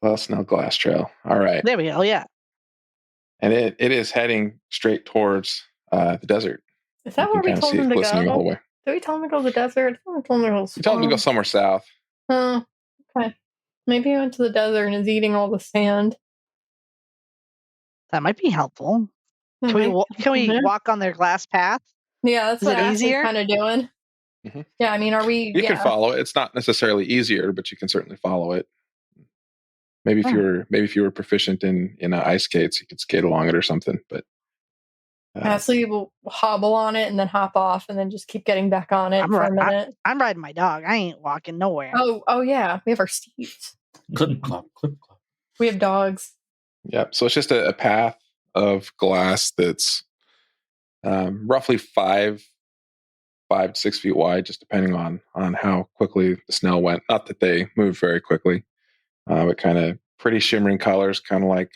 Well, snail glass trail. All right.
There we go. Yeah.
And it is heading straight towards the desert.
Is that
You
where
can
we
kind of
told
see
him
it
to
glistening the whole
go?
way.
Did we tell him to go to the desert? I thought we told him to go to
You told him to go
swamp.
somewhere south.
Oh, okay. Maybe he went to the desert and is eating all the sand.
That might be helpful.
That
Can we
might be
can we
helpful.
walk on their glass path?
Yeah, that's
Is
what
it
Ashley's
easier?
kind of doing.
Mhm.
Yeah, I mean, are we?
You
yeah.
can follow it. It's not necessarily easier, but you can certainly follow it. Maybe if you were proficient in ice skates, you could skate along it or something. But
Ashley will hobble on it and then hop off and then just keep getting back on it for a minute.
I'm riding my dog. I ain't walking nowhere.
Oh yeah, we have our steeds.
Clip clop, clip clop.
We have dogs.
Yep. So it's just a path of glass that's roughly 5 to 6 feet wide, just depending on how quickly the snow went. Not that they moved very quickly, but kind of pretty shimmering colors, kind of like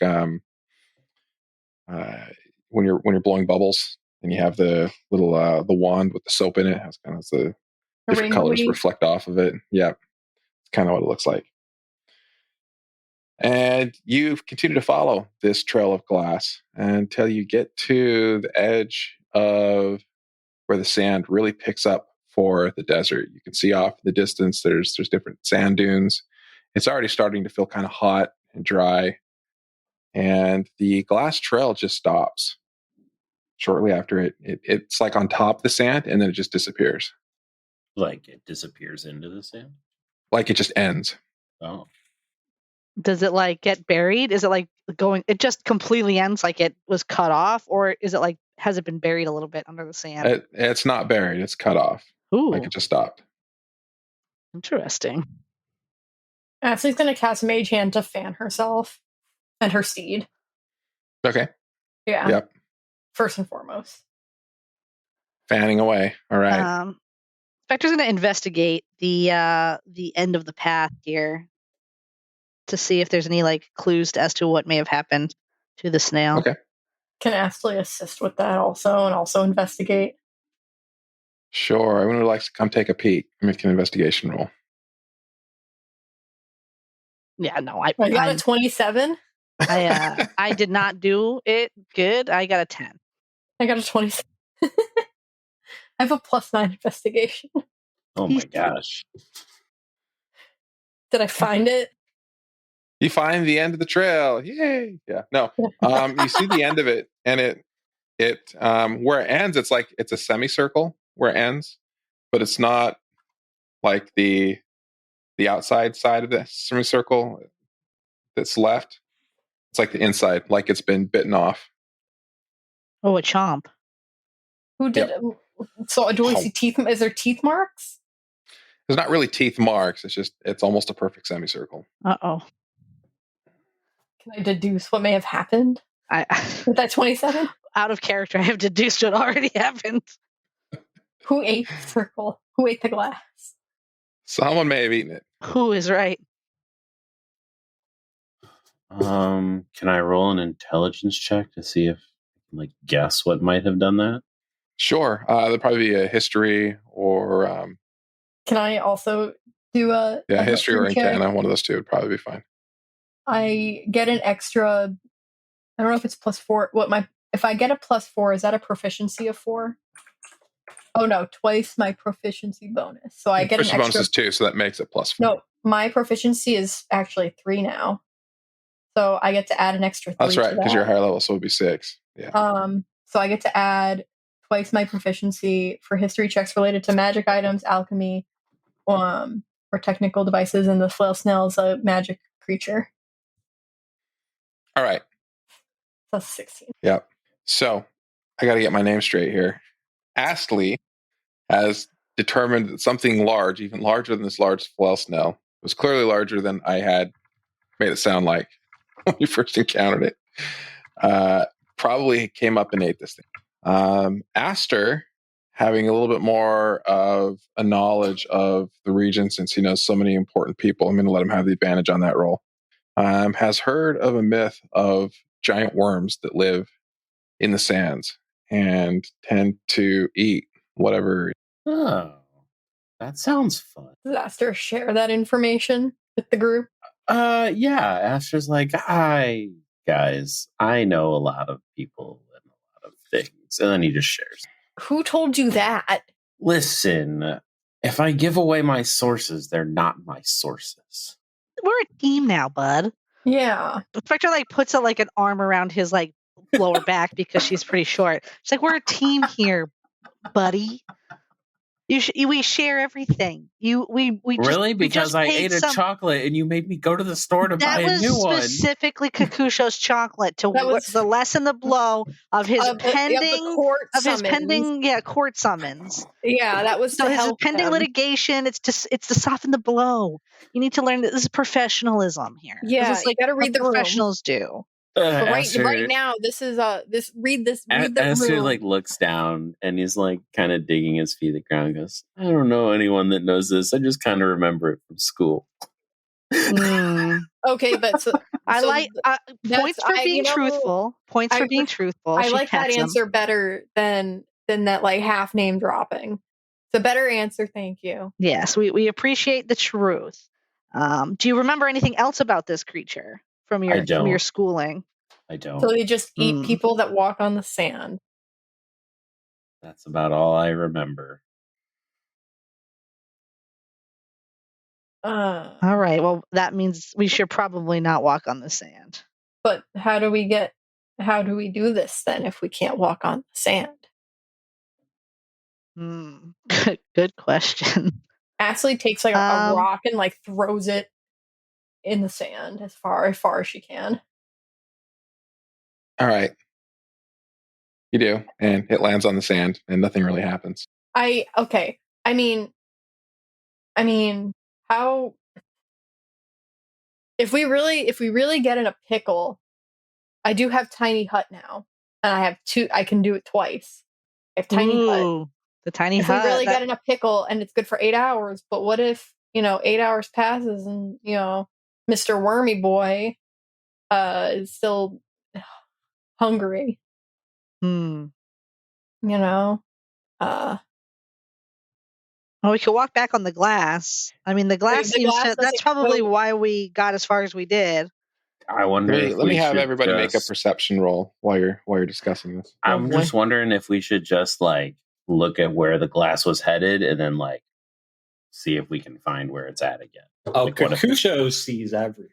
when you're blowing bubbles and you have the little the wand with the soap in it. It has kind of the different colors reflect off of it. Yeah, it's kind of what it looks like. And you continue to follow this trail of glass until you get to the edge of where the sand really picks up for the desert. You can see off in the distance there's different sand dunes. It's already starting to feel kind of hot and dry. And the glass trail just stops shortly after it's like on top of the sand, and then it just disappears.
Like it disappears into the sand?
Like it just ends.
Oh.
Does it like get buried? Is it like it just completely ends like it was cut off? Or is it like, has it been buried a little bit under the sand?
It's not buried. It's cut off.
Ooh.
Like it just stopped.
Interesting.
Ashley's going to cast Mage Hand to fan herself and her steed.
Okay.
Yeah.
Yep.
First and foremost.
Fanning away. All right.
Spectre's going to investigate the end of the path here to see if there's any like clues as to what may have happened to the snail.
Okay.
Can Ashley assist with that also and also investigate?
Sure. Everyone would like to come take a peek. Make an investigation roll.
Yeah, no, I
got a 27.
I did not do it good. I got a 10.
I got a 27. I have a +9 investigation.
Oh my gosh.
Did I find it?
You find the end of the trail. Yay. Yeah. No. You see the end of it, and it where it ends, it's a semicircle where it ends, but it's not like the outside side of the semicircle that's left. It's like the inside, like it's been bitten off.
Oh, a chomp.
Who did it? So do we see teeth? Is there teeth marks?
There's not really teeth marks. It's almost a perfect semicircle.
Uh-oh.
Can I deduce what may have happened? With that 27?
Out of character, I have deduced what already happened.
Who ate the circle? Who ate the glass?
Someone may have eaten it.
Who is right?
Can I roll an intelligence check to see if I can guess what might have done that?
Sure. There'll probably be a history or
can I also do a
history or Arcana? One of those two would probably be fine.
I get an extra. I don't know if it's +4. If I get a +4, is that a proficiency of 4? Oh no, twice my proficiency bonus. So I get an extra.
Bonus is 2, so that makes it +4.
No, my proficiency is actually 3 now. So I get to add an extra 3.
That's right, because you're higher level, so it would be 6. Yeah.
So I get to add twice my proficiency for history checks related to magic items, alchemy, or technical devices, and the flail snail is a magic creature.
All right.
That's 16.
Yep. So I got to get my name straight here. Astley has determined that something large, even larger than this large flail snail, was clearly larger than I had made it sound like when we first encountered it. Probably came up and ate this thing. Aster, having a little bit more of a knowledge of the region since he knows so many important people, I'm going to let him have the advantage on that roll, has heard of a myth of giant worms that live in the sands and tend to eat whatever.
Oh, that sounds fun.
Does Aster share that information with the group?
Yeah. Aster's like, I guys, I know a lot of people and a lot of things. And then he just shares.
Who told you that?
Listen, if I give away my sources, they're not my sources.
We're a team now, bud.
Yeah.
Spectre like puts an arm around his like lower back because she's pretty short. She's like, we're a team here, buddy. We share everything. We
Really?
just,
Because I ate a chocolate and you made me go to the store to buy a new one.
That was specifically Kakusho's chocolate to
the
lessen the blow of his pending court summons.
Yeah, that was
so his pending litigation. It's to soften the blow. You need to learn that this is professionalism here.
Yeah,
this is like
you got to read the
professionals do.
But right now, this is read the
Esther
room.
like looks down and he's like kind of digging his feet in the ground and goes, I don't know anyone that knows this. I just kind of remember it from school.
Okay, but
I like points for being truthful. Points for being truthful.
I like that answer better than that like half name dropping. It's a better answer, thank you.
Yes, we appreciate the truth. Do you remember anything else about this creature from your schooling?
I don't.
So they just eat people that walk on the sand.
That's about all I remember.
All right. Well, that means we should probably not walk on the sand.
But how do we do this then if we can't walk on the sand?
Good question.
Ashley takes like a rock and like throws it in the sand as far as she can.
All right. You do, and it lands on the sand, and nothing really happens.
Okay. I mean, how? If we really get in a pickle, I do have tiny hut now, and I have two. I can do it twice. I have tiny hut.
The tiny
hut. If we really get in a pickle, and it's good for 8 hours, but what if 8 hours passes and Mr. Wormy Boy is still hungry?
Well, we could walk back on the glass. I mean, the glass seems to. That's probably why we got as far as we did.
I wonder.
Let me have everybody make a perception roll while you're discussing this.
I'm just wondering if we should just like look at where the glass was headed and then like see if we can find where it's at again.
Oh, like, Kakusho sees everything.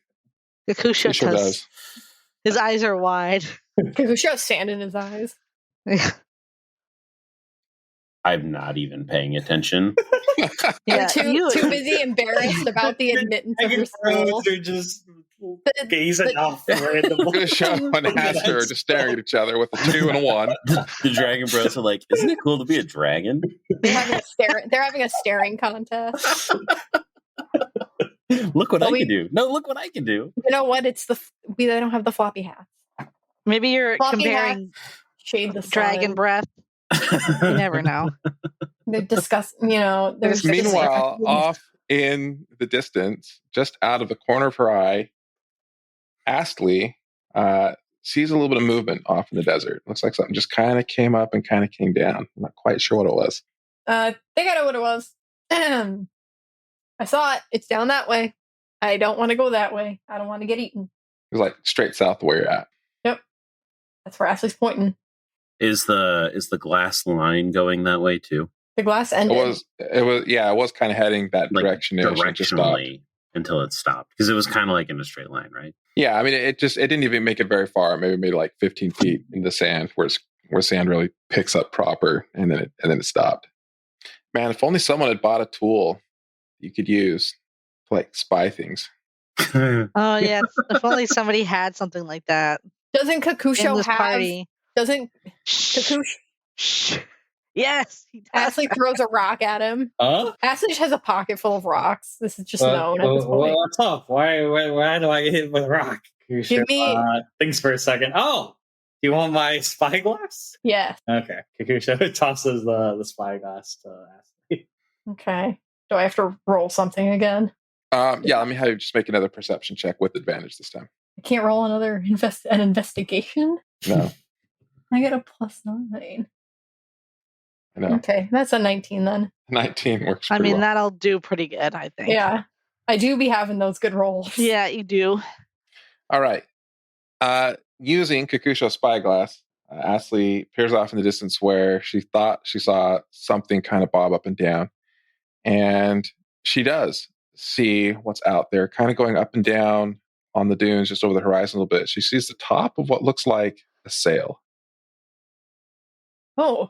Kakusho does. His eyes are wide.
Kakusho has sand in his eyes.
I'm not even paying attention.
Yeah, too busy embarrassed about the admittance of your school.
Are just gazing off randomly.
Kakusho and Aster are just staring at each other with a 2 and a 1.
The Dragon Bros are like, isn't it cool to be a dragon?
They're having a staring contest.
Look what I can do. No, look what I can do.
You know what? They don't have the floppy hats.
Maybe you're comparing
shade the
dragon breath. You never know.
They discuss, there's
meanwhile, off in the distance, just out of the corner of her eye, Astley sees a little bit of movement off in the desert. Looks like something just kind of came up and kind of came down. I'm not quite sure what it was.
I think I know what it was. I saw it. It's down that way. I don't want to go that way. I don't want to get eaten.
It was like straight south of where you're at.
Yep. That's where Ashley's pointing.
Is the glass line going that way too?
The glass ended.
It was kind of heading that direction.
Directionally until it stopped. Because it was kind of like in a straight line, right?
Yeah, I mean, it didn't even make it very far. Maybe it made like 15 feet in the sand, where sand really picks up proper, and then it stopped. Man, if only someone had bought a tool you could use to like spy things.
Oh yeah, if only somebody had something like that.
Doesn't Kakusho have?
Party.
Doesn't Kakusho?
Yes, he does.
Ashley throws a rock at him. Ashley has a pocket full of rocks. This is just known at this point.
What's up? Why do I get hit with a rock?
Give me...
thinks for a second. Oh, do you want my spyglass?
Yeah.
Okay. Kakusho tosses the spyglass to Ashley.
Okay. Do I have to roll something again?
Yeah, let me have you just make another perception check with advantage this time.
I can't roll another an investigation?
No.
I get a +9.
I know.
Okay, that's a 19 then.
19 works.
I mean, that'll do pretty good, I think.
Yeah, I do be having those good rolls.
Yeah, you do.
All right. Using Kakusho's spyglass, Ashley peers off in the distance where she thought she saw something kind of bob up and down. And she does see what's out there, kind of going up and down on the dunes just over the horizon a little bit. She sees the top of what looks like a sail.
Oh.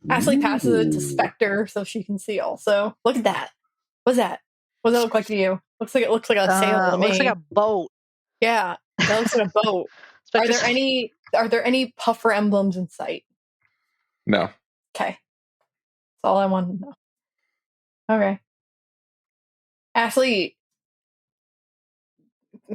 Ashley passes it to
Ooh.
Spectre so she can see also. Look at that. What's that? What does that look like to you? Looks like a sail to me.
Looks like a boat.
Yeah, that looks like a boat. Are there any puffer emblems in sight?
No.
Okay. That's all I wanted to know. Okay. Ashley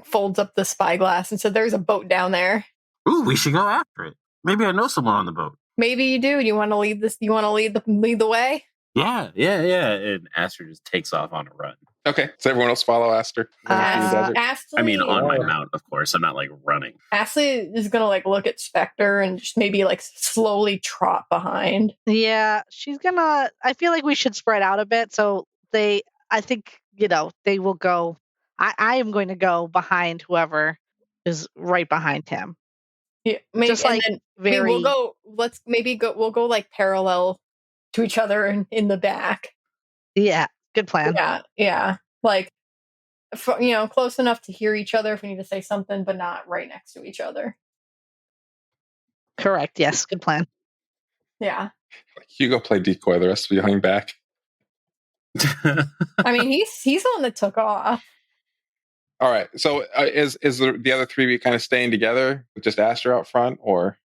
folds up the spyglass and said, "There's a boat down there.
Ooh, we should go after it. Maybe I know someone on the boat.
Maybe you do. Do you want to lead this? You want to lead the way?"
Yeah. And Aster just takes off on a run.
Okay. Does everyone else follow Aster?
Ashley,
I mean, on my mount, of course. I'm not like running.
Ashley is gonna like look at Spectre and just maybe like slowly trot behind.
Yeah, she's gonna. I feel like we should spread out a bit. So I think, they will go. I am going to go behind whoever is right behind him.
Yeah, maybe,
Just like
we'll go. We'll go like parallel to each other in the back.
Yeah, good plan.
Yeah. Like, close enough to hear each other if we need to say something, but not right next to each other.
Correct. Yes, good plan.
Yeah.
Hugo played decoy. The rest of you hang back.
I mean, he's the one that took off.
All right. So is the other three of you kind of staying together with just Aster out front, or?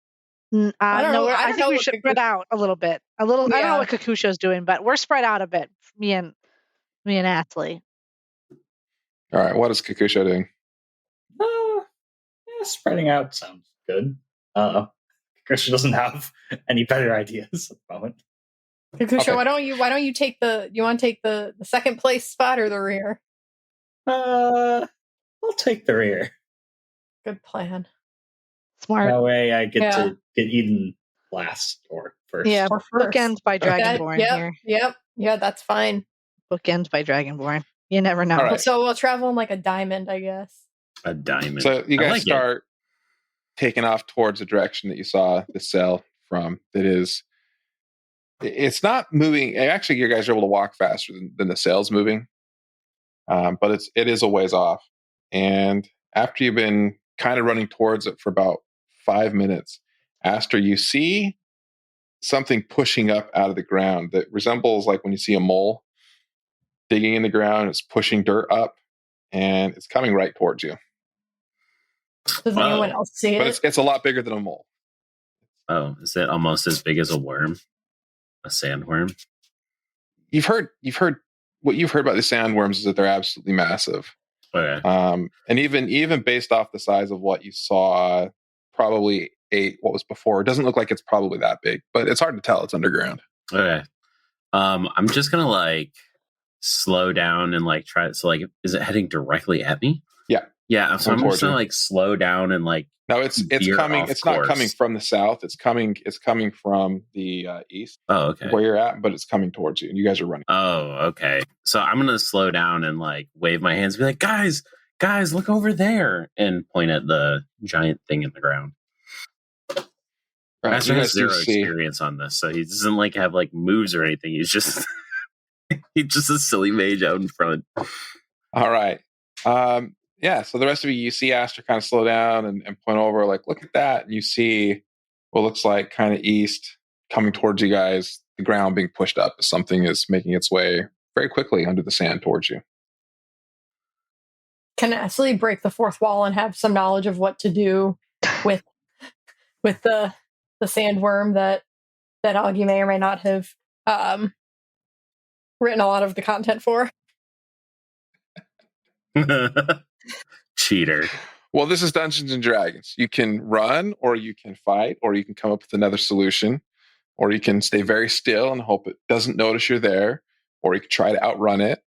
I don't know.
I think we should spread out a little bit. I don't know what Kakusho's doing, but we're spread out a bit. Me and Ashley.
All right. What is Kakusho doing?
Spreading out sounds good. Kakusho doesn't have any better ideas at the moment.
Kakusho,
Okay.
why don't you take you want to take the second place spot or the rear?
I'll take the rear.
Good plan.
Smart.
That way I get to get eaten last or first.
Yeah,
Or first.
bookends by Dragonborn here.
Yep. Yeah, that's fine.
Bookends by Dragonborn. You never know.
All right.
So we'll travel in like a diamond, I guess.
A diamond.
So you guys
like
start taking off towards the direction that you saw the sail from. It's not moving. Actually, you guys are able to walk faster than the sail's moving, but it is a ways off. And after you've been kind of running towards it for about 5 minutes, Aster, you see something pushing up out of the ground that resembles like when you see a mole digging in the ground. It's pushing dirt up, and it's coming right towards you.
Does anyone else see
But
it?
it's a lot bigger than a mole.
Oh, is it almost as big as a worm? A sandworm?
You've heard what you've heard about the sandworms is that they're absolutely massive.
Okay.
And even based off the size of what you saw, probably what was before, it doesn't look like it's probably that big, but it's hard to tell. It's underground.
Okay. I'm just gonna like slow down and like try. So like, is it heading directly at me?
Yeah.
Yeah. So I'm just gonna like slow down and like.
No, it's coming. It's not coming from the south. It's coming from the east.
Oh, okay.
Where you're at, but it's coming towards you, and you guys are running.
Oh, okay. So I'm gonna slow down and like wave my hands, and be like, guys, look over there, and point at the giant thing in the ground.
Right,
Master has zero experience on this, so he doesn't like have like moves or anything. He's just a silly mage out in front.
All right. Yeah, so the rest of you see Aster kind of slow down and point over, like, look at that. And you see what looks like kind of east coming towards you guys, the ground being pushed up as something is making its way very quickly under the sand towards you.
Can Ashley break the fourth wall and have some knowledge of what to do with the sandworm that Augie may or may not have written a lot of the content for?
Cheater.
Well, this is Dungeons and Dragons. You can run, or you can fight, or you can come up with another solution, or you can stay very still and hope it doesn't notice you're there, or you can try to outrun it.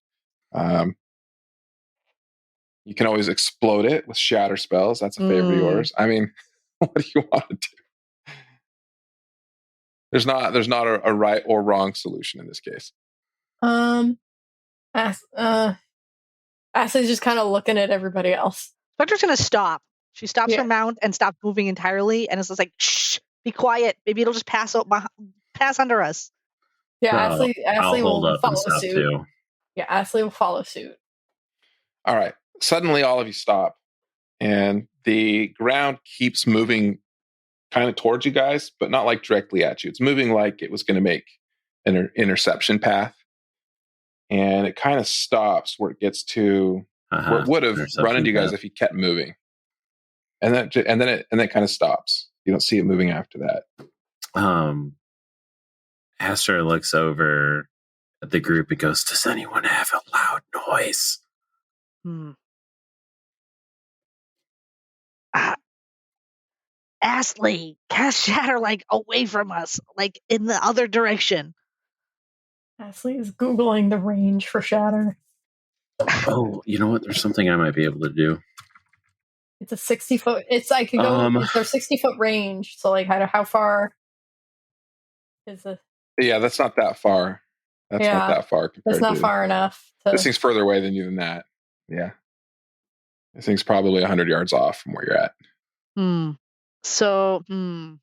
You can always explode it with shatter spells. That's a favorite of yours. I mean, what do you want to do? There's not a right or wrong solution in this case.
Ashley's just kind of looking at everybody else.
Spectre's gonna stop She stops her mount and stops moving entirely, and it's just like, shh, be quiet. Maybe it'll just pass under us.
Yeah,
So
Ashley
I'll hold
will
up and
follow
stop
suit.
too.
Yeah, Ashley will follow suit.
All right. Suddenly, all of you stop, and the ground keeps moving kind of towards you guys, but not like directly at you. It's moving like it was going to make an interception path, and it kind of stops where it gets to where it would have run into you guys if you kept moving, and then it kind of stops. You don't see it moving after that.
Aster looks over at the group and goes, "Does anyone have a loud noise?"
Astley, cast shatter like away from us, like in the other direction.
Ashley is Googling the range for shatter.
Oh, you know what? There's something I might be able to do.
It's a 60-foot. I could go. It's their 60-foot range. So, like, how far is the?
Yeah, that's not that far. Not that far.
That's not far enough.
This thing's further away than you than that. Yeah, this thing's probably 100 yards off from where you're at.
So, I'm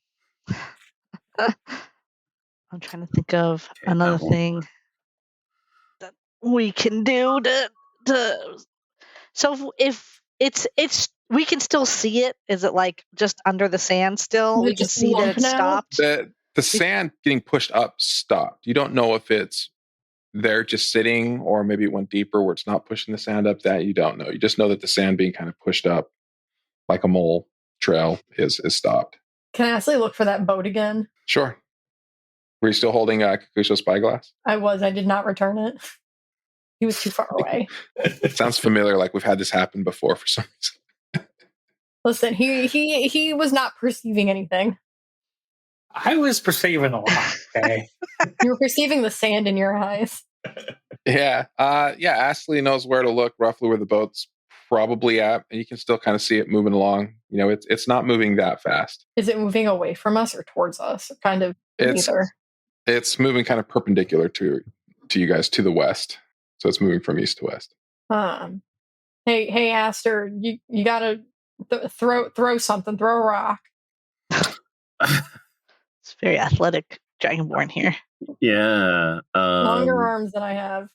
trying to think of another thing that we can do to. So if it's we can still see it. Is it like just under the sand still? We can see that it stopped.
The sand getting pushed up stopped. You don't know if it's there just sitting or maybe it went deeper where it's not pushing the sand up. That you don't know. You just know that the sand being kind of pushed up like a mole trail is stopped.
Can I actually look for that boat again?
Sure. Were you still holding Kakusho's spyglass?
I was. I did not return it. He was too far away.
It sounds familiar, like we've had this happen before for some reason.
Listen, he was not perceiving anything.
I was perceiving a lot, okay?
You were perceiving the sand in your eyes.
Yeah. Astley knows where to look, roughly where the boat's probably at, and you can still kind of see it moving along. You know, it's not moving that fast.
Is it moving away from us or towards us? Or kind of neither.
It's moving kind of perpendicular to you guys to the west. So it's moving from east to west.
Hey, Aster, you gotta throw something. Throw a rock.
It's very athletic, Dragonborn here.
Yeah.
Longer arms than I have.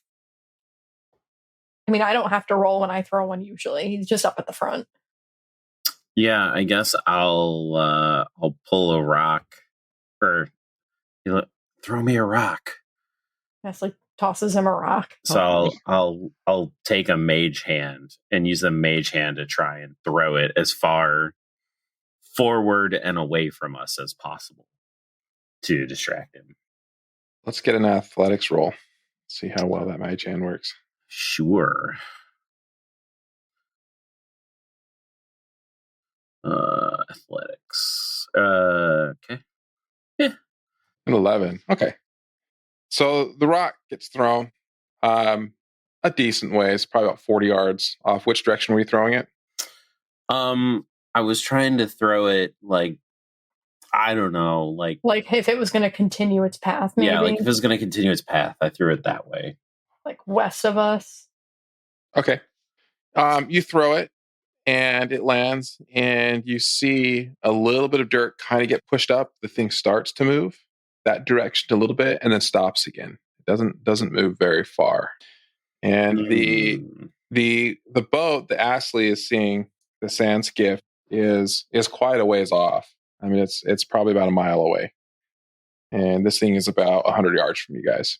I mean, I don't have to roll when I throw one usually. He's just up at the front.
Yeah, I guess I'll pull a rock, or throw me a rock.
Ashley tosses him a rock.
So I'll take a mage hand and use the mage hand to try and throw it as far forward and away from us as possible to distract him.
Let's get an athletics roll. See how well that mage hand works.
Sure. Athletics. Okay. Yeah.
An 11. Okay. So the rock gets thrown a decent way. It's probably about 40 yards off. Which direction were you throwing it?
I was trying to throw it like, I don't know, like
if it was going to continue its path, maybe.
Yeah, like if it was going to continue its path, I threw it that way.
Like west of us.
Okay. You throw it and it lands and you see a little bit of dirt kind of get pushed up. The thing starts to move that direction a little bit and then stops again. It doesn't move very far. And the boat that Astley is seeing, the sand skiff, is quite a ways off. I mean, it's probably about a mile away. And this thing is about 100 yards from you guys.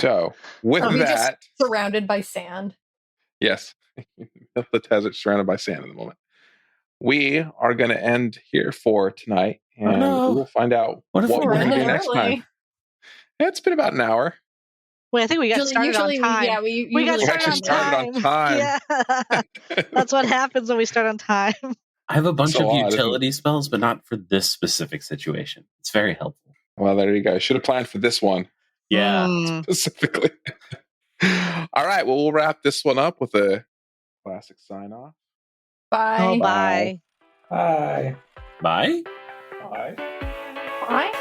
So with that,
just surrounded by sand.
Yes, the desert's surrounded by sand at the moment. We are going to end here for tonight, and we'll find out what we're going to do next time. It's been about an hour.
Wait, I think we got started on time. We got started on time. Yeah. That's what happens when we start on time.
I have a bunch of utility spells, but not for this specific situation. It's very helpful.
Well, there you go. Should have planned for this one.
Yeah.
Specifically. All right. Well, we'll wrap this one up with a classic sign off.
Bye.
Oh, bye.
Bye.
Bye.
Bye.
Bye.